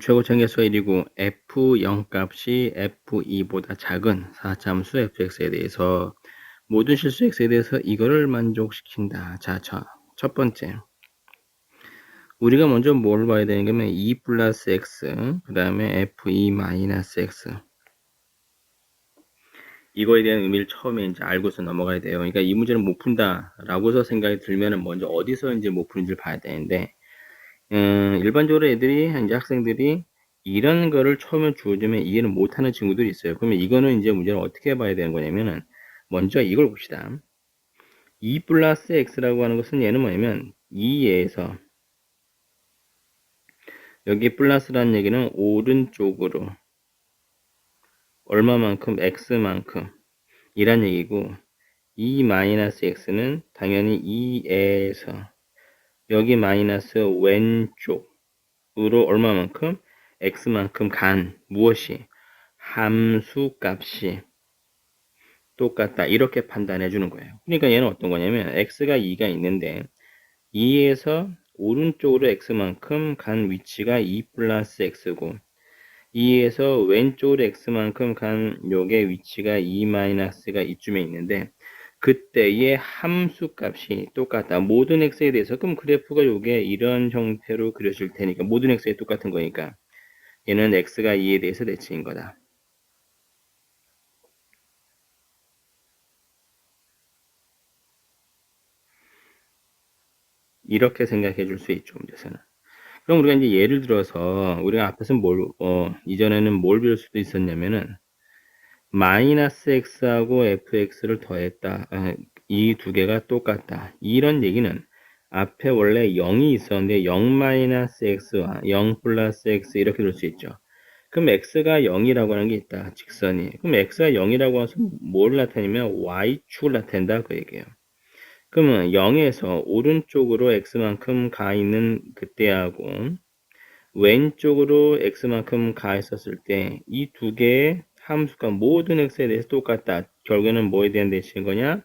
최고 청계수가 1이고 f0 값이 f2보다 작은 4참수 fx에 대해서 모든 실수 x에 대해서 이거를 만족시킨다. 자, 첫 번째. 우리가 먼저 뭘 봐야 되는 거면 2 플러스 x, 그 다음에 f2 마이너스 x. 이거에 대한 의미를 처음에 이제 알고서 넘어가야 돼요. 그러니까 이 문제는 못 푼다라고서 생각이 들면은 먼저 어디서 이제 못 푸는지를 봐야 되는데, 일반적으로 애들이, 이제 학생들이 이런 거를 처음에 주어지면 이해는 못하는 친구들이 있어요. 그러면 이거는 이제 문제를 어떻게 봐야 되는 거냐면은, 먼저 이걸 봅시다. 2 플러스 x라고 하는 것은 얘는 뭐냐면, 2에서, 여기 플러스라는 얘기는 오른쪽으로, 얼마만큼, x만큼, 이란 얘기고, 2 마이너스 x는 당연히 2에서, 여기 마이너스 왼쪽으로 얼마만큼? x만큼 간 무엇이? 함수 값이 똑같다. 이렇게 판단해 주는 거예요. 그러니까 얘는 어떤 거냐면 x가 2가 있는데 2에서 오른쪽으로 x만큼 간 위치가 2 플러스 x고 2에서 왼쪽으로 x만큼 간 요게 위치가 2 마이너스가 이쯤에 있는데 그때의 함수 값이 똑같다. 모든 x에 대해서 그럼 그래프가 요게 이런 형태로 그려질 테니까 모든 x에 똑같은 거니까 얘는 x가 2에 대해서 대칭인 거다. 이렇게 생각해 줄 수 있죠, 문제에서는. 그럼 우리가 이제 예를 들어서 우리가 앞에서 이전에는 뭘 배울 수도 있었냐면은 마이너스 x하고 fx를 더했다. 이 두 개가 똑같다. 이런 얘기는 앞에 원래 0이 있었는데 0 마이너스 x와 0 플러스 x 이렇게 될 수 있죠. 그럼 x가 0이라고 하는 게 있다. 직선이. 그럼 x가 0이라고 해서 뭘 나타내면 y축을 나타낸다. 그 얘기예요. 그러면 0에서 오른쪽으로 x만큼 가 있는 그때하고 왼쪽으로 x만큼 가 있었을 때 이 두 개의 함수가 모든 x에 대해서 똑같다. 결국에는 뭐에 대한 대칭인 거냐?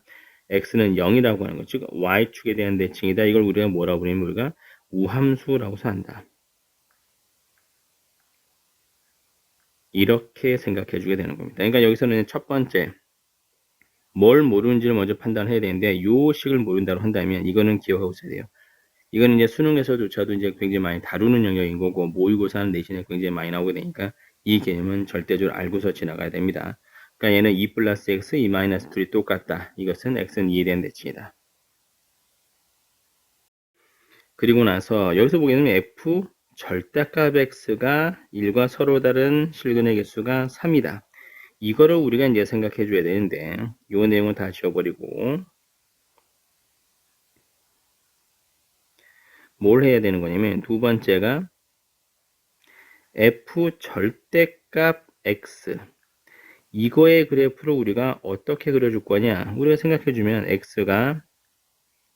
x는 0이라고 하는 거. 즉 y축에 대한 대칭이다. 이걸 우리가 뭐라고 부르면 우리가 우함수라고 한다. 이렇게 생각해 주게 되는 겁니다. 그러니까 여기서는 첫 번째 뭘 모르는지를 먼저 판단해야 되는데 요 식을 모른다고 한다면 이거는 기억하고 있어야 돼요. 이거는 이제 수능에서조차도 이제 굉장히 많이 다루는 영역인 거고 모의고사 하는 내신에 굉장히 많이 나오게 되니까 이 개념은 절대적으로 알고서 지나가야 됩니다. 그러니까 얘는 2 플러스 x, 2 마이너스 2이 똑같다. 이것은 x는 2에 대한 대칭이다. 그리고 나서 여기서 보게 되면 f 절대값 x가 1과 서로 다른 실근의 개수가 3이다. 이거를 우리가 이제 생각해 줘야 되는데 이 내용은 다 지워버리고 뭘 해야 되는 거냐면 두 번째가 f 절대값 x 이거의 그래프를 우리가 어떻게 그려줄 거냐 우리가 생각해 주면 x가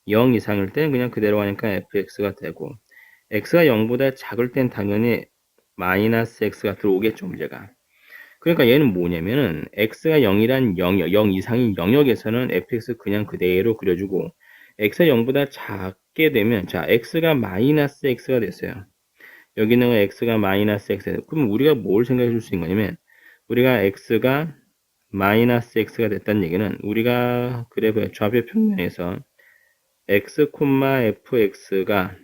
0 이상일 때는 그냥 그대로 가니까 fx가 되고 x가 0보다 작을 땐 당연히 마이너스 x가 들어오겠죠 문제가. 그러니까 얘는 뭐냐면은 x가 0이란 0 이상인 영역에서는 fx 그냥 그대로 그려주고 x가 0보다 작게 되면 자 x가 마이너스 x가 됐어요. 여기는 x가 마이너스 x. 그럼 우리가 뭘 생각해 줄 수 있는 거냐면 우리가 x가 마이너스 x가 됐다는 얘기는 우리가 그래프의 좌표 평면에서 x, fx가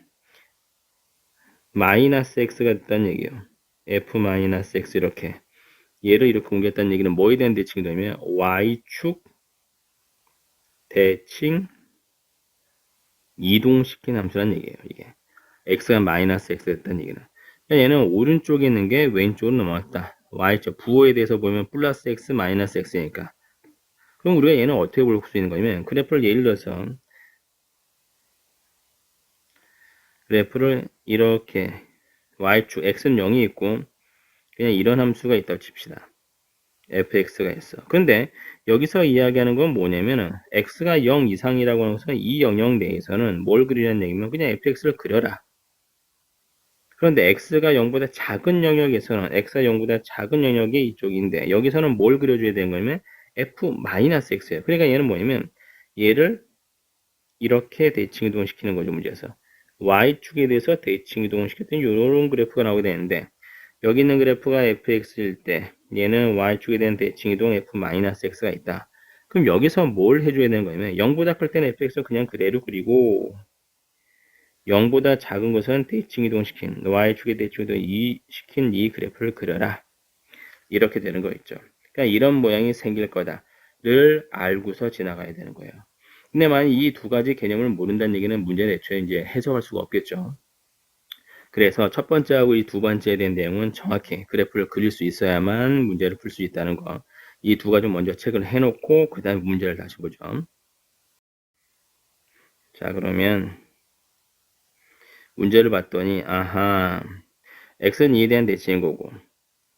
마이너스 x가 됐다는 얘기예요. f 마이너스 x 이렇게 얘를 이렇게 공개했다는 얘기는 뭐에 대한 대칭이 되면 y축 대칭 이동시킨 함수라는 얘기예요. 이게 x가 마이너스 x 됐다는 얘기는 얘는 오른쪽에 있는 게 왼쪽으로 넘어왔다. y축 부호에 대해서 보면 플러스 x 마이너스 x니까 그럼 우리가 얘는 어떻게 볼 수 있는 거냐면 그래프를 예를 들어서 그래프를 이렇게 y축 x는 0이 있고 그냥 이런 함수가 있다고 칩시다. fx가 있어. 근데 여기서 이야기하는 건 뭐냐면은 x가 0 이상이라고 하는 것은 이 영역 내에서는 뭘 그리라는 얘기면 그냥 fx를 그려라. 그런데 x가 0보다 작은 영역에서는 x가 0보다 작은 영역이 이쪽인데 여기서는 뭘 그려줘야 되는 거냐면 f-x예요. 그러니까 얘는 뭐냐면 얘를 이렇게 대칭 이동시키는 거죠 문제에서. y축에 대해서 대칭 이동을 시켰더니 이런 그래프가 나오게 되는데 여기 있는 그래프가 fx일 때 얘는 y축에 대한 대칭이동 f-x가 있다. 그럼 여기서 뭘 해줘야 되는 거냐면 0보다 클 때는 fx는 그냥 그대로 그리고 0보다 작은 것은 대칭이동시킨 y축의 대칭이동 시킨 이 그래프를 그려라. 이렇게 되는 거 있죠. 그러니까 이런 모양이 생길 거다를 알고서 지나가야 되는 거예요. 근데 만약 이 두 가지 개념을 모른다는 얘기는 문제는 애초에 이제 해석할 수가 없겠죠. 그래서 첫 번째하고 이 두 번째에 대한 내용은 정확히 그래프를 그릴 수 있어야만 문제를 풀 수 있다는 거. 이 두 가지 먼저 체크를 해놓고 그 다음에 문제를 다시 보죠. 자, 그러면 문제를 봤더니 아하, x는 2에 대한 대칭인 거고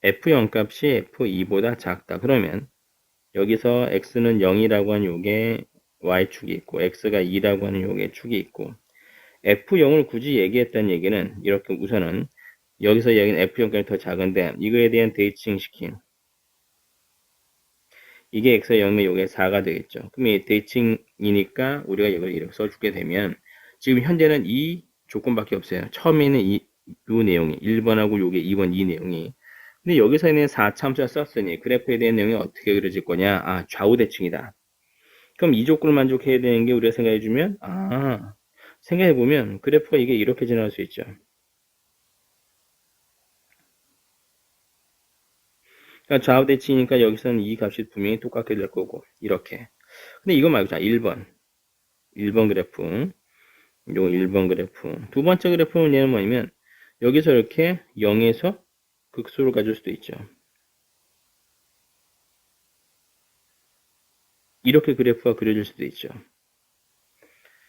f0 값이 f2보다 작다. 그러면 여기서 x는 0이라고 하는 요게 y축이 있고 x가 2라고 하는 요게 축이 있고 f0을 굳이 얘기했다는 얘기는 이렇게 우선은 여기서 얘기는 f0까지 더 작은데 이거에 대한 대칭시킨 이게 x가 0이면 요게 4가 되겠죠. 그럼 이 대칭이니까 우리가 이걸 이렇게 써주게 되면 지금 현재는 이 조건밖에 없어요. 처음에는 요 내용이 1번하고 요게 2번 이 내용이 근데 여기서 있는 4참수를 썼으니 그래프에 대한 내용이 어떻게 그려질 거냐? 아, 좌우 대칭이다. 그럼 이 조건을 만족해야 되는 게 우리가 생각해주면 생각해보면 그래프가 이게 이렇게 지나갈 수 있죠. 그러니까 좌우 대칭이니까 여기서는 이 값이 분명히 똑같게 될 거고 이렇게. 근데 이거 말고 자 1번 그래프 요 1번 그래프 두 번째 그래프는 얘는 뭐냐면 여기서 이렇게 0에서 극소를 가질 수도 있죠. 이렇게 그래프가 그려질 수도 있죠.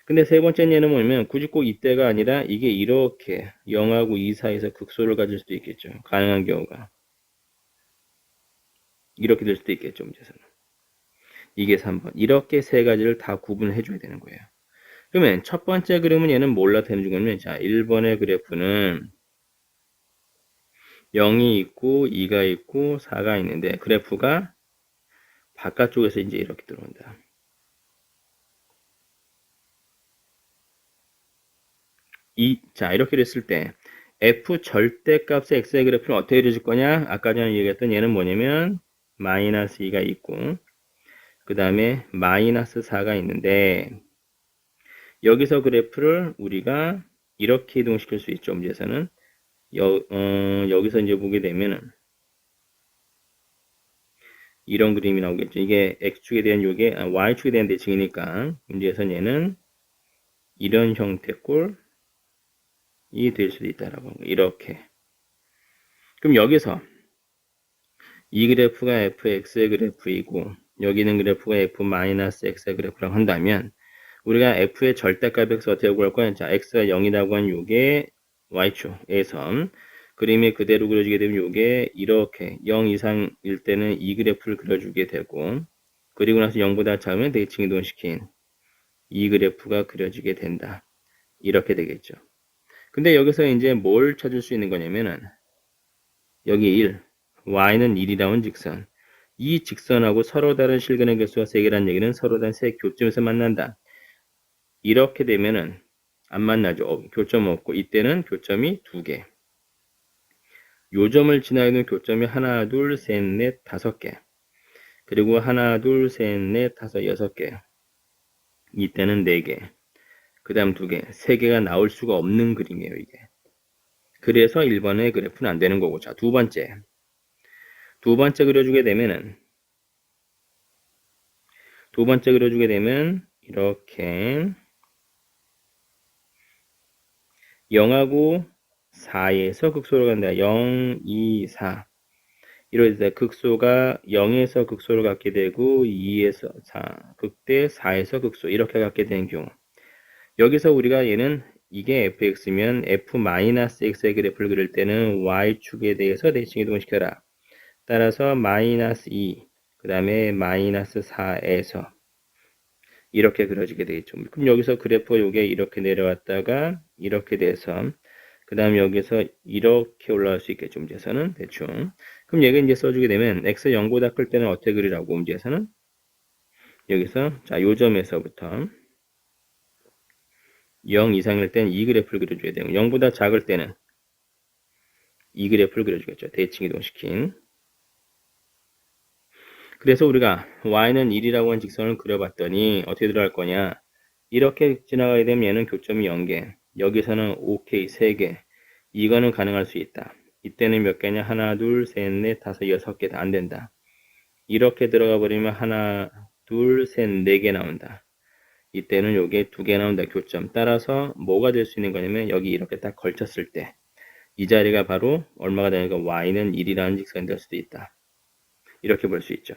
근데 세 번째 예는 뭐냐면 굳이 꼭 이때가 아니라 이게 이렇게 0하고 2 사이에서 극소를 가질 수도 있겠죠. 가능한 경우가. 이렇게 될 수도 있겠죠. 문제에서는. 이게 3번. 이렇게 세 가지를 다 구분해 줘야 되는 거예요. 그러면 첫 번째 그림은 얘는 뭘 나타내 주냐면 자 1번의 그래프는 0이 있고 2가 있고 4가 있는데 그래프가 바깥쪽에서 이제 이렇게 들어온다. 자 이렇게 됐을 때 f 절대값의 x의 그래프는 어떻게 그려질 거냐? 아까 전에 얘기했던 얘는 뭐냐면 마이너스 2가 있고 그 다음에 마이너스 4가 있는데 여기서 그래프를 우리가 이렇게 이동시킬 수 있죠. 문제에서는 여기서 이제 보게 되면은 이런 그림이 나오겠죠. 이게 x축에 대한 요게 y축에 대한 대칭이니까 문제에서는 얘는 이런 형태 꼴이 될 수도 있다라고 이렇게. 그럼 여기서 이 그래프가 fx의 그래프이고 여기는 그래프가 f-x의 그래프라고 한다면 우리가 f의 절대값 x 어떻게 구할 거야? 자, x가 0이라고 하는 요게 y축에서 그림이 그대로 그려지게 되면 요게 이렇게 0 이상일 때는 이 그래프를 그려주게 되고 그리고 나서 0보다 작으면 대칭 이동시킨 이 그래프가 그려지게 된다. 이렇게 되겠죠. 근데 여기서 이제 뭘 찾을 수 있는 거냐면은 여기 1, y는 1이라는 직선 이 직선하고 서로 다른 실근의 개수가 3개라는 얘기는 서로 다른 세 교점에서 만난다. 이렇게 되면은 안 만나죠. 교점 없고 이때는 교점이 2개. 요점을 지나는 교점이 하나, 둘, 셋, 넷, 5개. 그리고 하나, 둘, 셋, 넷, 5, 6개. 이때는 4개. 그 다음 2개. 3개가 나올 수가 없는 그림이에요, 이게. 그래서 1번의 그래프는 안 되는 거고. 자, 두 번째. 두 번째 그려주게 되면은 이렇게 0하고 4에서 극소로 간다. 0, 2, 4. 이럴 때 극소가 0에서 극소로 갖게 되고 2에서 4, 극대 4에서 극소 이렇게 갖게 되는 경우 여기서 우리가 얘는 이게 fx면 f-x의 그래프를 그릴 때는 y축에 대해서 대칭 이동시켜라. 따라서 마이너스 2, 그 다음에 마이너스 4에서 이렇게 그려지게 되겠죠. 그럼 여기서 그래프가 요게 이렇게 내려왔다가 이렇게 돼서 그 다음에 여기서 이렇게 올라갈 수 있겠죠. 문제에서는 대충. 그럼 얘가 이제 써주게 되면 x 0보다 클 때는 어떻게 그리라고 문제에서는 여기서 자 요점에서부터 0 이상일 때는 이 그래프를 그려줘야 돼요. 0보다 작을 때는 이 그래프를 그려주겠죠. 대칭 이동시킨. 그래서 우리가 y는 1이라고 하는 직선을 그려봤더니 어떻게 들어갈 거냐. 이렇게 지나가게 되면 얘는 교점이 0개. 여기서는 OK 3개. 이거는 가능할 수 있다. 이때는 몇 개냐? 하나, 둘, 셋, 넷, 다섯, 여섯 개 다 안 된다. 이렇게 들어가 버리면 하나, 둘, 셋, 네 개 나온다. 이때는 요게 2개 나온다. 교점. 따라서 뭐가 될 수 있는 거냐면 여기 이렇게 딱 걸쳤을 때 이 자리가 바로 얼마가 되니까 y는 1이라는 직선이 될 수도 있다. 이렇게 볼 수 있죠.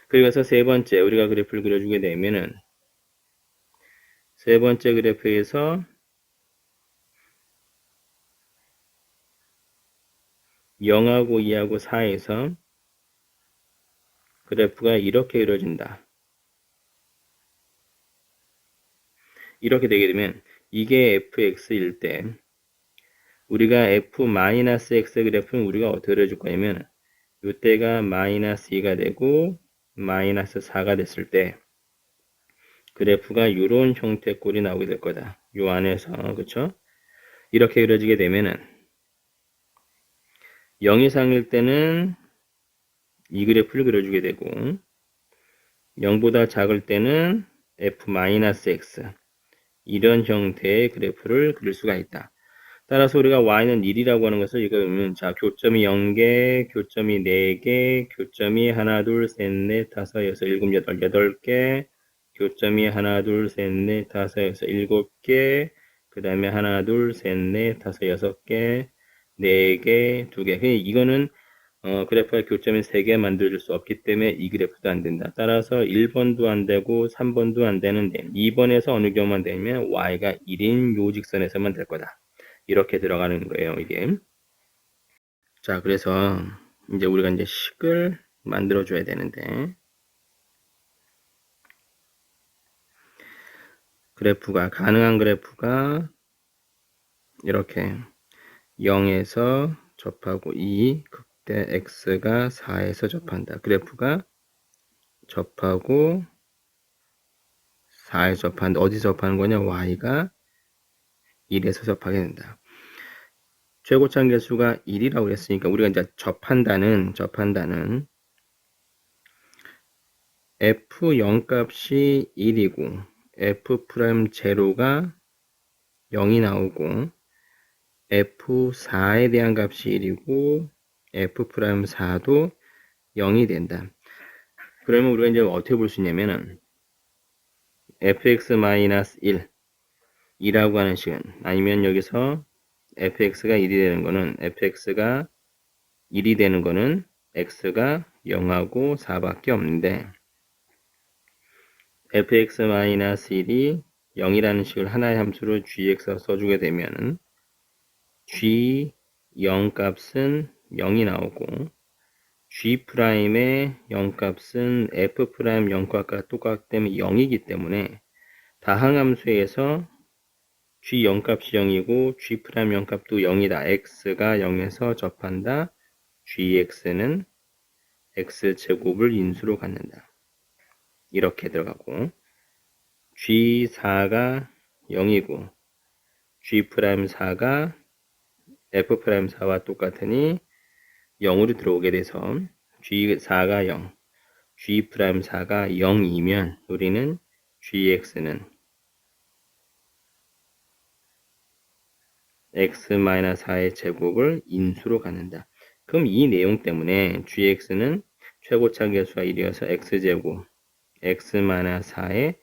그래서 세 번째 우리가 그래프를 그려주게 되면은 세 번째 그래프에서 0하고 2하고 4에서 그래프가 이렇게 그려진다. 이렇게 되게 되면 이게 fx일 때 우리가 f-x 그래프는 우리가 어떻게 그려줄 거냐면 이때가 마이너스 2가 되고 마이너스 4가 됐을 때 그래프가 이런 형태의 꼴이 나오게 될 거다. 요 안에서 그쵸? 이렇게 그려지게 되면은 0 이상일 때는 이 그래프를 그려주게 되고 0보다 작을 때는 f-x 이런 형태의 그래프를 그릴 수가 있다. 따라서 우리가 y는 1이라고 하는 것을 이거 보면 자 교점이 0개, 교점이 4개, 교점이 하나, 둘, 셋, 넷, 다섯, 여섯, 일곱, 여덟, 8개, 교점이 하나, 둘, 셋, 넷, 다섯, 여섯, 7개, 그 다음에 하나, 둘, 셋, 넷, 다섯, 6개, 4개, 2개. 이거는 그래프가 교점이 3개 만들어줄 수 없기 때문에 이 그래프도 안 된다. 따라서 1번도 안 되고 3번도 안 되는데 2번에서 어느 경우만 되면 y가 1인 요 직선에서만 될 거다. 이렇게 들어가는 거예요, 이게. 자, 그래서 이제 우리가 이제 식을 만들어 줘야 되는데 가능한 그래프가 이렇게 0에서 접하고 2, 극대 x가 4에서 접한다. 그래프가 접하고 4에 접하는데 어디서 접하는 거냐? y가 1에서 접하게 된다. 최고참 개수가 1이라고 했으니까 우리가 이제 접한다는 f0 값이 1이고 f'0가 0이 나오고 f4에 대한 값이 1이고 f'4도 0이 된다. 그러면 우리가 이제 어떻게 볼 수 있냐면은 fx-1 2라고 하는 식은 아니면 여기서 fx가 1이 되는 거는 fx가 1이 되는 거는 x가 0하고 4밖에 없는데 fx-1이 0이라는 식을 하나의 함수로 gx 써주게 되면 g0 값은 0이 나오고 g'의 0 값은 f'0과 똑같기 때문에 0이기 때문에 다항함수에서 g0 값이 0이고 g'0 값도 0이다. x가 0에서 접한다. gx는 x제곱을 인수로 갖는다. 이렇게 들어가고 g4가 0이고 g'4가 f'4와 똑같으니 0으로 들어오게 돼서 g4가 0, g'4가 0이면 우리는 gx는 x-4의 제곱을 인수로 갖는다. 그럼 이 내용 때문에 gx는 최고차 계수가 1이어서 x제곱 x-4의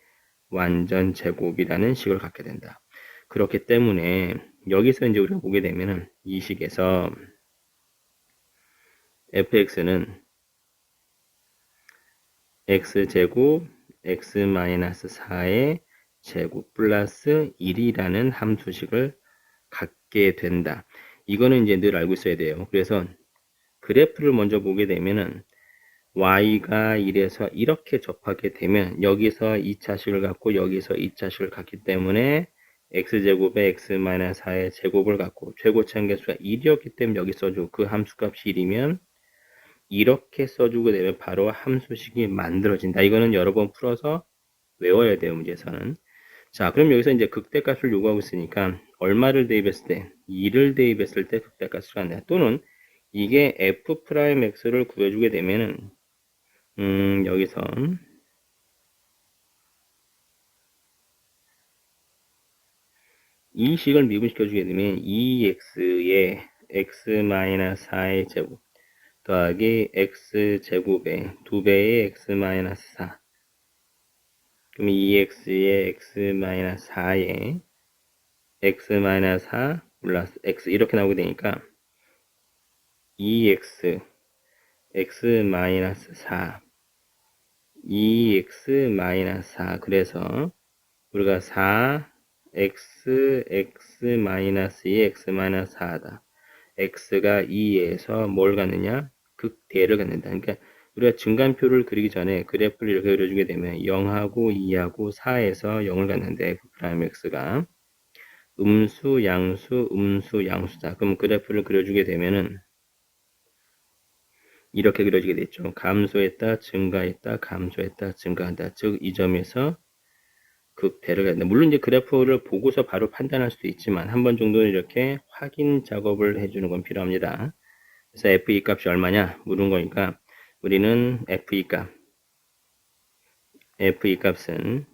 완전 제곱이라는 식을 갖게 된다. 그렇기 때문에 여기서 이제 우리가 보게 되면은 이 식에서 fx는 x제곱 x-4의 제곱 플러스 1이라는 함수식을 갖게 된다. 이거는 이제 늘 알고 있어야 돼요. 그래서 그래프를 먼저 보게 되면은 y가 1에서 이렇게 접하게 되면 여기서 2차식을 갖고 여기서 2차식을 갖기 때문에 x제곱에 x-4의 제곱을 갖고 최고차 계수가 1이었기 때문에 여기 써주고 그 함수값이 1이면 이렇게 써주게 되면 바로 함수식이 만들어진다. 이거는 여러 번 풀어서 외워야 돼요, 문제에서는. 자, 그럼 여기서 이제 극대값을 요구하고 있으니까 얼마를 대입했을 때, 2를 대입했을 때 극대값을 갖네. 또는 이게 f'x를 구해주게 되면은 여기서 이 식을 미분시켜주게 되면 2x의 x-4의 제곱 더하기 x제곱의 2배의 x-4 그럼 2x의 x-4의 x-4 플러스 x 이렇게 나오게 되니까 2x x-4 2x-4 그래서 우리가 4x x-2 x-4다 x가 2에서 뭘 갖느냐 극대를 갖는다. 그러니까 우리가 증간표를 그리기 전에 그래프를 이렇게 그려주게 되면 0하고 2하고 4에서 0을 갖는데 f'x가 음수 양수 음수 양수다. 그럼 그래프를 그려주게 되면은 이렇게 그려지게 됐죠. 감소했다 증가했다 감소했다 증가한다. 즉 이 점에서 극대를 갖는다. 물론 이제 그래프를 보고서 바로 판단할 수도 있지만 한 번 정도는 이렇게 확인 작업을 해주는 건 필요합니다. 그래서 f2 값이 얼마냐 물은 거니까 우리는 f2 값은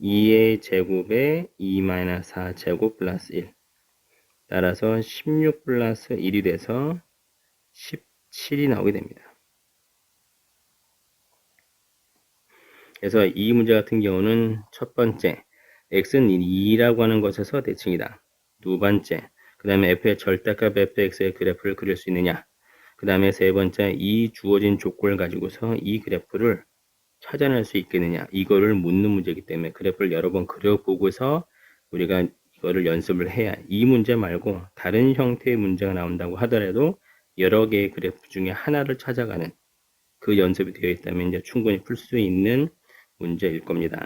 2의 제곱에 2-4 제곱 플러스 1 따라서 16 플러스 1이 돼서 17이 나오게 됩니다. 그래서 이 문제 같은 경우는 첫 번째 x는 2라고 하는 것에서 대칭이다. 두 번째 그 다음에 f의 절대값 fx의 그래프를 그릴 수 있느냐. 그 다음에 세 번째 이 주어진 조건을 가지고서 이 그래프를 찾아낼 수 있겠느냐. 이거를 묻는 문제이기 때문에 그래프를 여러 번 그려보고서 우리가 이거를 연습을 해야 이 문제 말고 다른 형태의 문제가 나온다고 하더라도 여러 개의 그래프 중에 하나를 찾아가는 그 연습이 되어 있다면 이제 충분히 풀 수 있는 문제일 겁니다.